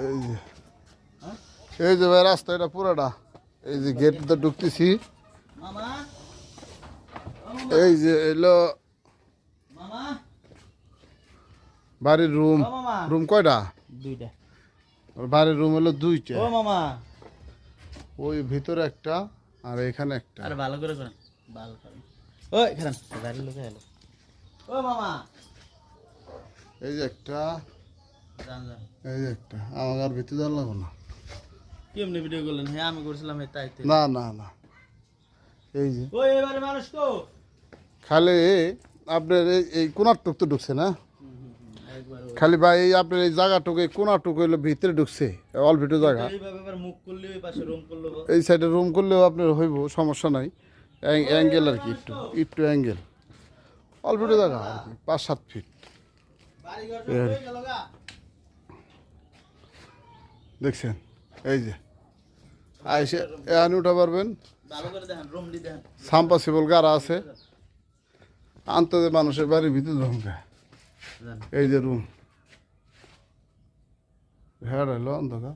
এই যে এই যে ভাই রাস্তা এটা পুরাটা এই যে গেট তো ঢুকতেছি এই যে এলো বাড়ির রুম রুম কয়টা দুইটা বাড়ির রুম হলো দুইটা ও মামা ওই ভিতরে একটা আর এখানে একটা আরে ভালো করে করেন ভালো করেন ওই খারান বাড়ির লোকে এলো ও মামা এই যে একটা যান যান এই যে একটা আমার আর ভিতরে যাওয়া লাগবো না কেমনে ভিডিও করলেন হ্যাঁ আমি করছিলাম এই তাইতে না না না এই যে ওই এবারে মানুষ তো খালি আপনার এই কোনারটুক তো ঢুকছে না একবার খালি ভাই এই আপনার এই জায়গাটুকু এই কোনারটুকু হইলো ভিতরে ঢুকছে অল্প একটু জায়গা এইভাবে এবার মুখ করলে ওই পাশে রুম করলো এই সাইডে রুম করলেও আপনার হইব সমস্যা নাই অ্যাঙ্গেল আর কি একটু একটু অ্যাঙ্গেল অল্প একটু জায়গা আর কি 5-7 ফিট বাড়ি ঘর সব হয়ে গেল গা দেখছেন এই যে আইসে এখানে উঠা পারবেন ভালো করে দেখেন রুম দি দেখেন সাম্পাসিবল গাড়া আছে আন্তর্জাতিক মানুষের বাড়ির ভিতরে রুম যান এই যে রুম হ্যাঁ হলো অন্ধকার